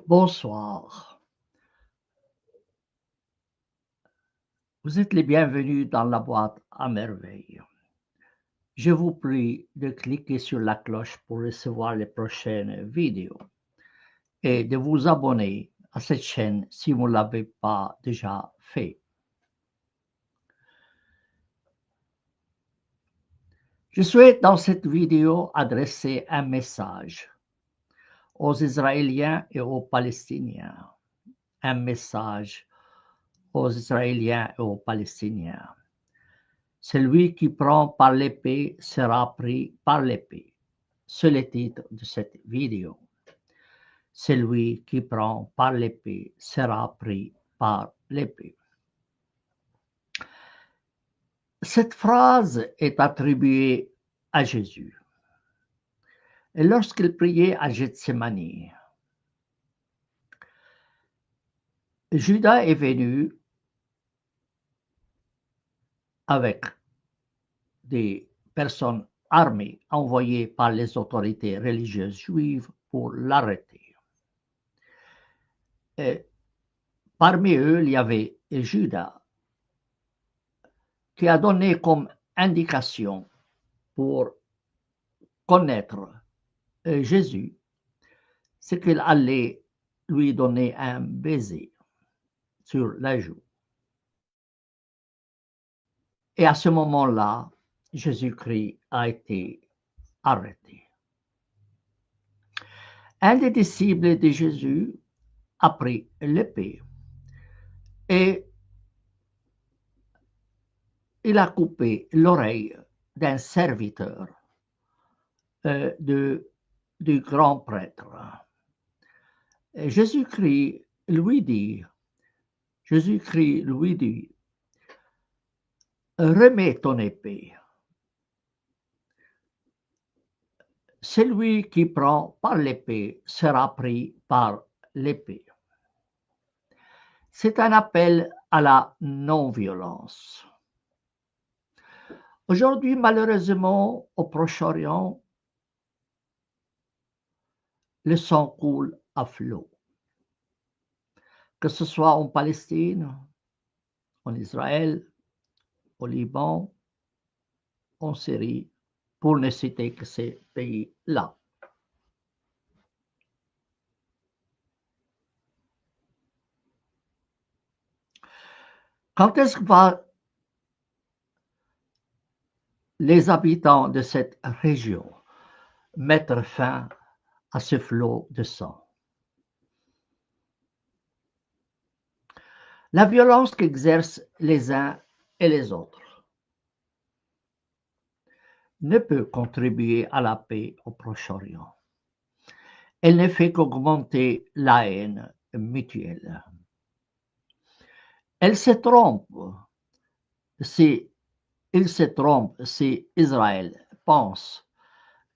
Bonsoir. Vous êtes les bienvenus dans la boîte à merveilles. Je vous prie de cliquer sur la cloche pour recevoir les prochaines vidéos et de vous abonner à cette chaîne si vous ne l'avez pas déjà fait. Je souhaite dans cette vidéo adresser un message aux Israéliens et aux Palestiniens. Un message aux Israéliens et aux Palestiniens. Celui qui prend par l'épée sera pris par l'épée. C'est le titre de cette vidéo. Celui qui prend par l'épée sera pris par l'épée. Cette phrase est attribuée à Jésus. Et lorsqu'il priait à Gethsémani, Judas est venu avec des personnes armées envoyées par les autorités religieuses juives pour l'arrêter. Et parmi eux, il y avait Judas qui a donné comme indication pour connaître Jésus, c'est qu'il allait lui donner un baiser sur la joue. Et à ce moment-là, Jésus-Christ a été arrêté. Un des disciples de Jésus a pris l'épée et il a coupé l'oreille d'un serviteur du grand prêtre. Et Jésus-Christ lui dit, remets ton épée. Celui qui prend par l'épée sera pris par l'épée. C'est un appel à la non-violence. Aujourd'hui, malheureusement, au Proche-Orient, le sang coule à flot. Que ce soit en Palestine, en Israël, au Liban, en Syrie, pour ne citer que ces pays-là. Quand est-ce que les habitants de cette région mettre fin à ce flot de sang? La violence qu'exercent les uns et les autres ne peut contribuer à la paix au Proche-Orient. Elle ne fait qu'augmenter la haine mutuelle. Il se trompe si Israël pense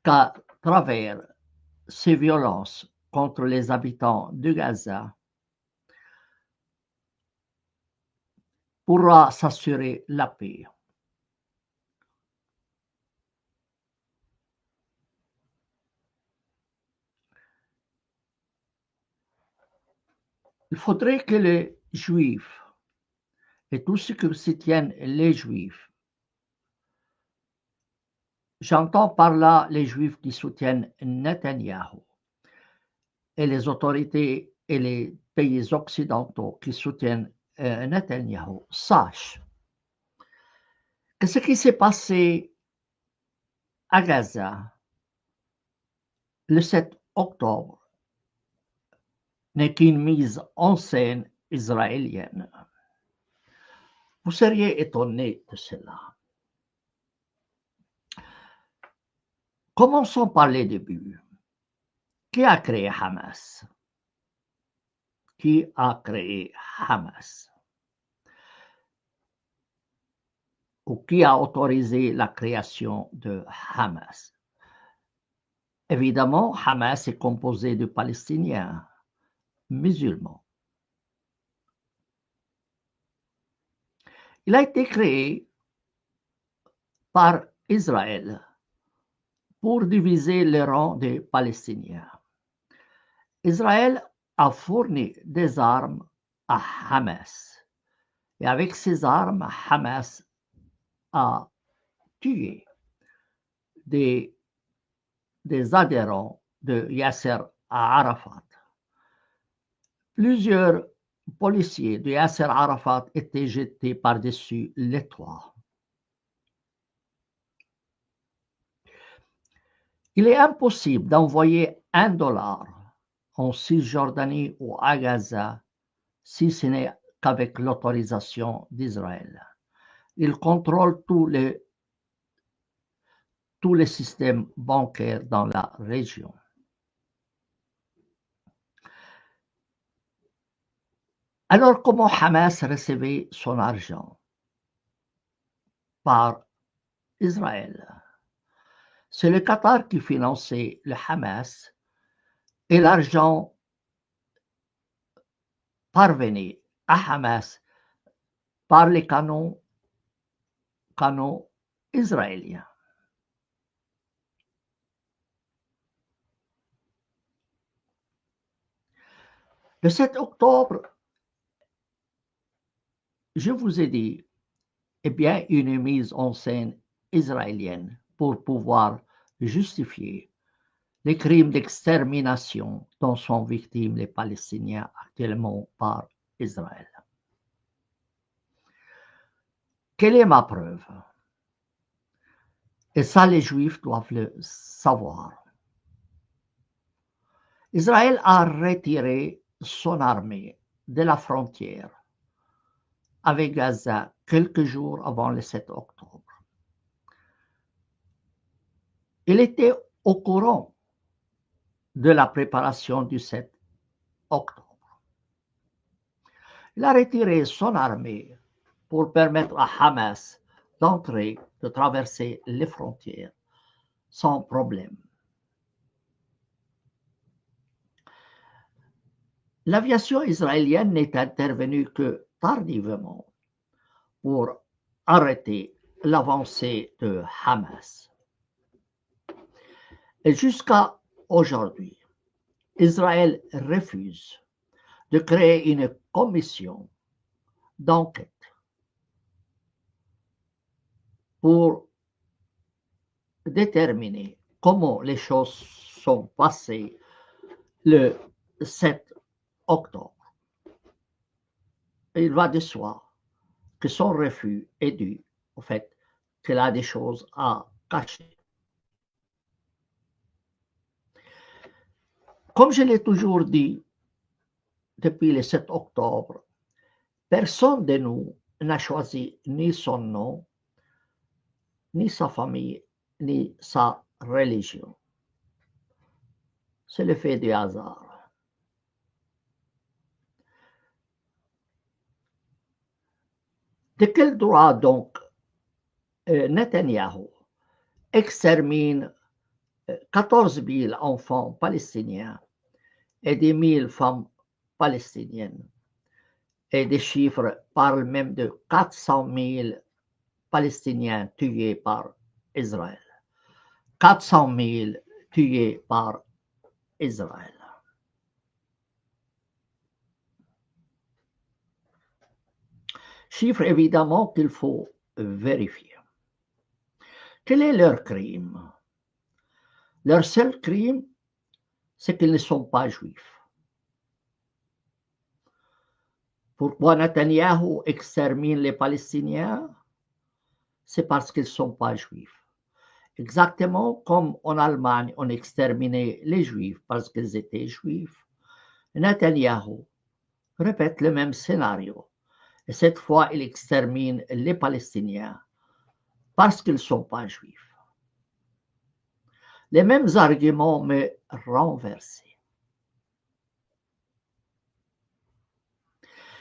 qu'à travers ces violences contre les habitants de Gaza pourra s'assurer la paix. Il faudrait que les Juifs et tous ceux qui soutiennent les Juifs, j'entends par là les Juifs qui soutiennent Netanyahou et les autorités et les pays occidentaux qui soutiennent Netanyahou, sachent que ce qui s'est passé à Gaza le 7 octobre n'est qu'une mise en scène israélienne. Vous seriez étonné de cela. Commençons par les débuts. Qui a créé Hamas? Qui a créé Hamas? Ou qui a autorisé la création de Hamas? Évidemment, Hamas est composé de Palestiniens musulmans. Il a été créé par Israël pour diviser les rangs des Palestiniens. Israël a fourni des armes à Hamas. Et avec ces armes, Hamas a tué des adhérents de Yasser Arafat. Plusieurs policiers de Yasser Arafat étaient jetés par-dessus les toits. Il est impossible d'envoyer $1 en Cisjordanie ou à Gaza si ce n'est qu'avec l'autorisation d'Israël. Il contrôle tous les systèmes bancaires dans la région. Alors, comment Hamas recevait son argent? Par Israël. C'est le Qatar qui finançait le Hamas et l'argent parvenait à Hamas par les canons israéliens. Le 7 octobre, je vous ai dit, eh bien, une mise en scène israélienne pour pouvoir justifier les crimes d'extermination dont sont victimes les Palestiniens actuellement par Israël. Quelle est ma preuve? Et ça, les Juifs doivent le savoir. Israël a retiré son armée de la frontière avec Gaza quelques jours avant le 7 octobre. Il était au courant de la préparation du 7 octobre. Il a retiré son armée pour permettre à Hamas d'entrer, de traverser les frontières sans problème. L'aviation israélienne n'est intervenue que tardivement pour arrêter l'avancée de Hamas. Et jusqu'à aujourd'hui, Israël refuse de créer une commission d'enquête pour déterminer comment les choses sont passées le 7 octobre. Il va de soi que son refus est dû au fait qu'elle a des choses à cacher. Comme je l'ai toujours dit, depuis le 7 octobre, personne de nous n'a choisi ni son nom, ni sa famille, ni sa religion. C'est le fait du hasard. De quel droit donc Netanyahou extermine 14 000 enfants palestiniens et 10 000 femmes palestiniennes, et des chiffres parlent même de 400 000 Palestiniens tués par Israël. 400 000 tués par Israël. Chiffre évidemment qu'il faut vérifier. Quel est leur crime? Leur seul crime, c'est qu'ils ne sont pas juifs. Pourquoi Netanyahou extermine les Palestiniens? C'est parce qu'ils ne sont pas juifs. Exactement comme en Allemagne, on exterminait les Juifs parce qu'ils étaient juifs. Netanyahou répète le même scénario. Et cette fois, il extermine les Palestiniens parce qu'ils ne sont pas juifs. Les mêmes arguments, mais renversés.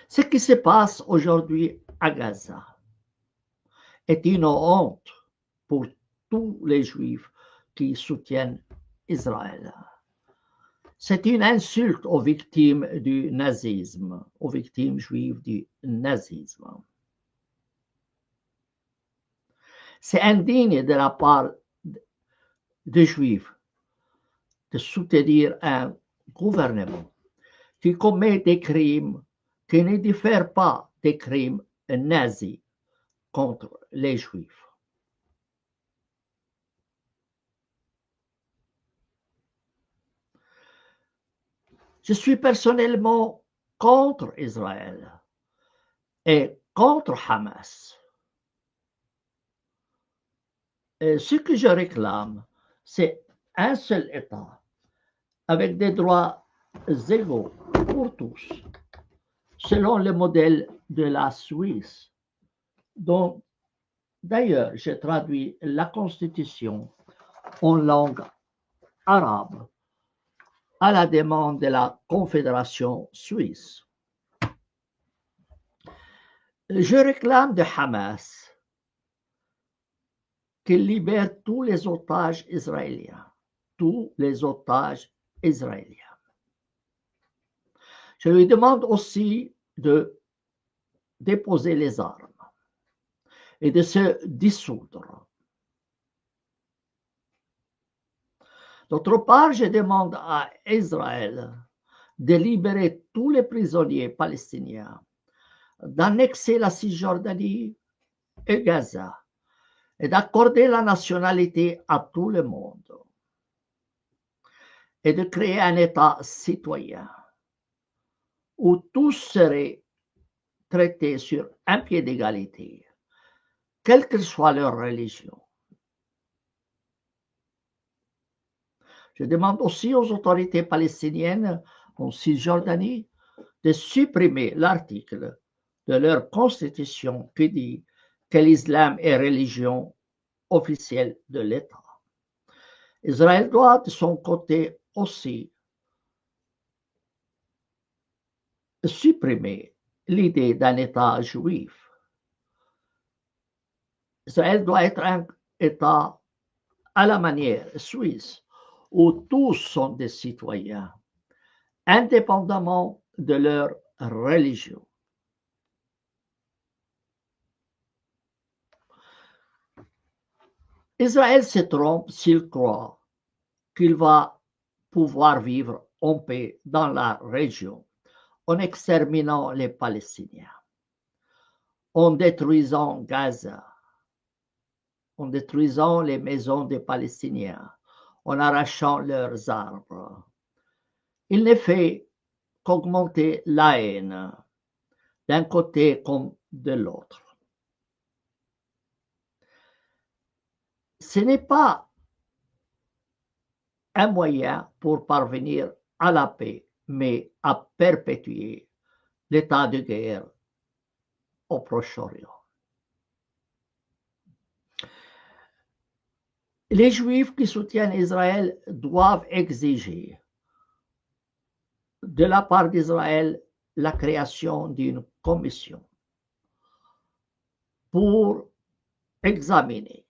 Ce qui se passe aujourd'hui à Gaza est une honte pour tous les Juifs qui soutiennent Israël. C'est une insulte aux victimes du nazisme, aux victimes juives du nazisme. C'est indigne de la part des Juifs de soutenir un gouvernement qui commet des crimes qui ne diffèrent pas des crimes nazis contre les Juifs. Je suis personnellement contre Israël et contre Hamas. Et ce que je réclame, c'est un seul État avec des droits égaux pour tous, selon le modèle de la Suisse, dont d'ailleurs j'ai traduit la Constitution en langue arabe à la demande de la Confédération suisse. Je réclame de Hamas qu'il libère tous les otages israéliens, tous les otages israéliens. Je lui demande aussi de déposer les armes et de se dissoudre. D'autre part, je demande à Israël de libérer tous les prisonniers palestiniens, d'annexer la Cisjordanie et Gaza et d'accorder la nationalité à tout le monde et de créer un État citoyen où tous seraient traités sur un pied d'égalité, quelle que soit leur religion. Je demande aussi aux autorités palestiniennes en Cisjordanie de supprimer l'article de leur constitution qui dit que l'islam est religion officielle de l'État. Israël doit de son côté aussi supprimer l'idée d'un État juif. Israël doit être un État à la manière suisse où tous sont des citoyens, indépendamment de leur religion. Israël se trompe s'il croit qu'il va pouvoir vivre en paix dans la région en exterminant les Palestiniens, en détruisant Gaza, en détruisant les maisons des Palestiniens, en arrachant leurs arbres. Il ne fait qu'augmenter la haine d'un côté comme de l'autre. Ce n'est pas un moyen pour parvenir à la paix, mais à perpétuer l'état de guerre au Proche-Orient. Les Juifs qui soutiennent Israël doivent exiger de la part d'Israël la création d'une commission pour examiner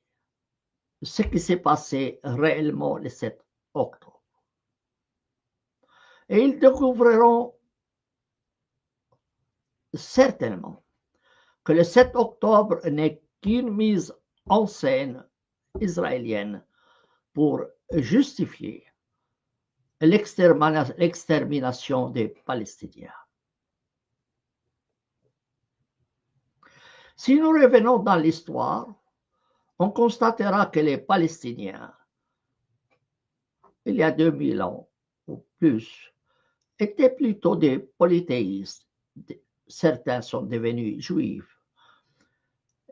ce qui s'est passé réellement le 7 octobre. Et ils découvriront certainement que le 7 octobre n'est qu'une mise en scène israélienne pour justifier l'extermination des Palestiniens. Si nous revenons dans l'histoire, on constatera que les Palestiniens, il y a 2000 ans ou plus, étaient plutôt des polythéistes. Certains sont devenus juifs,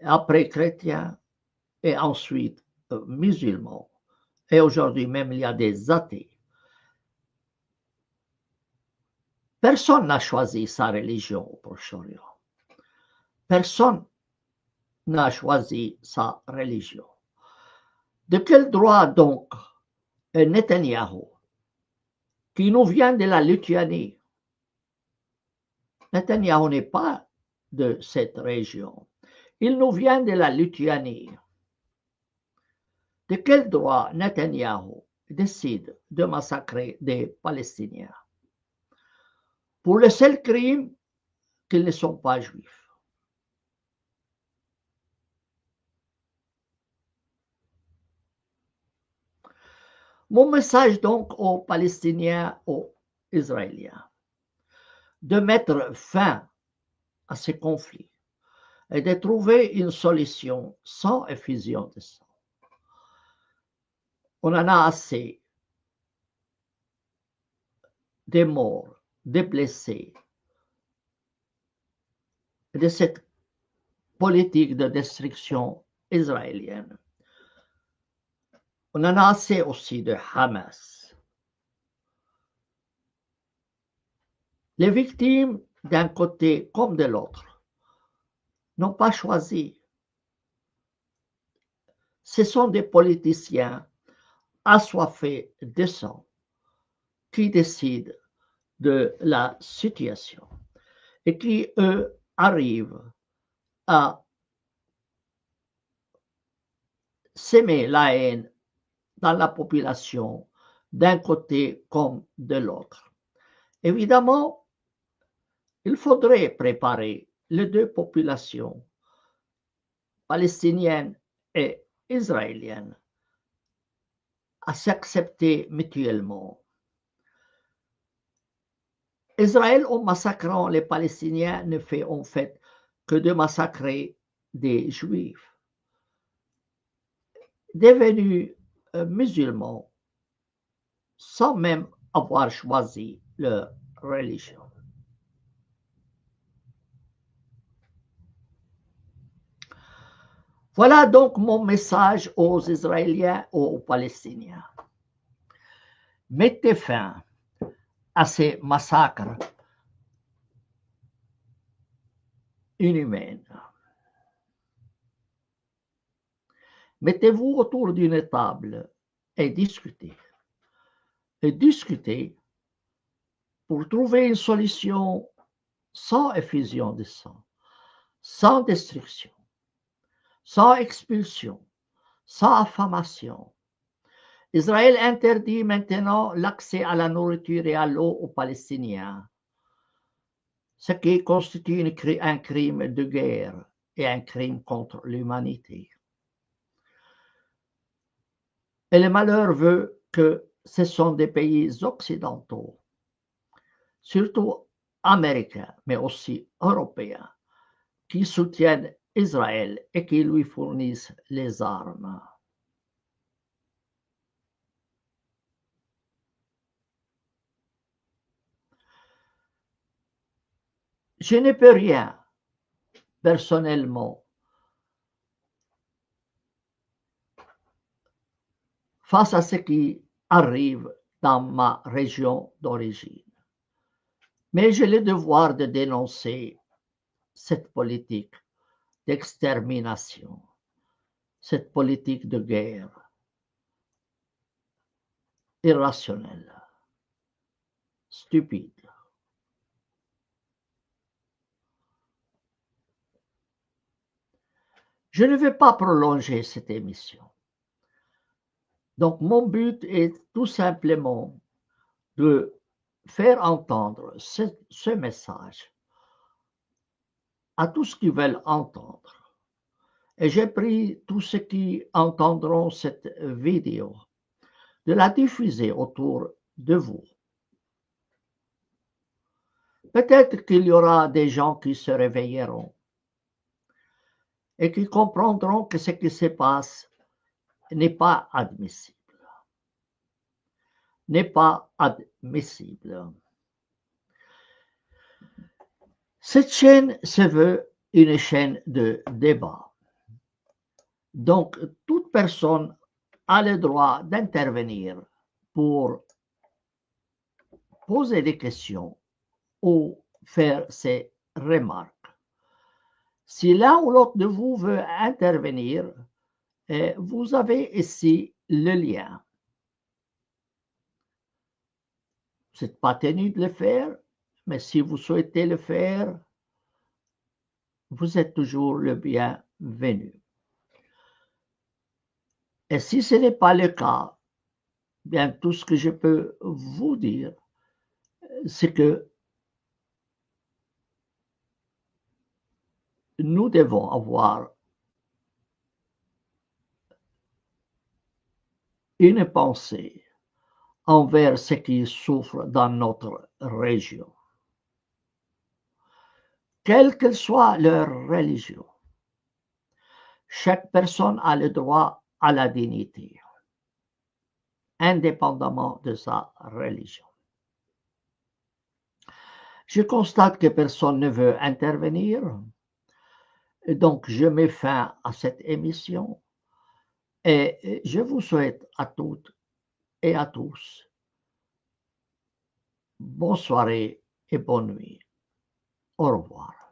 après chrétiens et ensuite musulmans. Et aujourd'hui même, il y a des athées. Personne n'a choisi sa religion au Proche-Orient. Personne n'a choisi sa religion. De quel droit donc Netanyahou, qui nous vient de la Lituanie? Netanyahou n'est pas de cette région. Il nous vient de la Lituanie. De quel droit Netanyahou décide de massacrer des Palestiniens? Pour le seul crime qu'ils ne sont pas juifs. Mon message donc aux Palestiniens, aux Israéliens, de mettre fin à ces conflits et de trouver une solution sans effusion de sang. On en a assez des morts, des blessés, de cette politique de destruction israélienne. On en a assez aussi de Hamas. Les victimes, d'un côté comme de l'autre, n'ont pas choisi. Ce sont des politiciens assoiffés de sang qui décident de la situation et qui, eux, arrivent à s'aimer la haine dans la population d'un côté comme de l'autre. Évidemment, il faudrait préparer les deux populations, palestinienne et israélienne, à s'accepter mutuellement. Israël, en massacrant les Palestiniens, ne fait en fait que de massacrer des Juifs devenus musulmans sans même avoir choisi leur religion. Voilà donc mon message aux Israéliens et aux Palestiniens. Mettez fin à ces massacres inhumains. Mettez-vous autour d'une table et discutez. Et discutez pour trouver une solution sans effusion de sang, sans destruction, sans expulsion, sans affamation. Israël interdit maintenant l'accès à la nourriture et à l'eau aux Palestiniens, ce qui constitue un crime de guerre et un crime contre l'humanité. Et le malheur veut que ce sont des pays occidentaux, surtout américains, mais aussi européens, qui soutiennent Israël et qui lui fournissent les armes. Je ne peux rien, personnellement, face à ce qui arrive dans ma région d'origine. Mais j'ai le devoir de dénoncer cette politique d'extermination, cette politique de guerre irrationnelle, stupide. Je ne vais pas prolonger cette émission. Donc, mon but est tout simplement de faire entendre ce message à tous ceux qui veulent entendre. Et j'ai pris tous ceux qui entendront cette vidéo, de la diffuser autour de vous. Peut-être qu'il y aura des gens qui se réveilleront et qui comprendront que ce qui se passe n'est pas admissible. N'est pas admissible. Cette chaîne se veut une chaîne de débat. Donc, toute personne a le droit d'intervenir pour poser des questions ou faire ses remarques. Si l'un ou l'autre de vous veut intervenir, vous avez ici le lien. Vous n'êtes pas tenu de le faire, mais si vous souhaitez le faire, vous êtes toujours le bienvenu. Et si ce n'est pas le cas, bien tout ce que je peux vous dire, c'est que nous devons avoir une pensée envers ceux qui souffrent dans notre région. quelle que soit leur religion. Chaque personne a le droit à la dignité, indépendamment de sa religion. Je constate que personne ne veut intervenir, et donc je mets fin à cette émission et je vous souhaite à toutes et à tous bonne soirée et bonne nuit. Au revoir.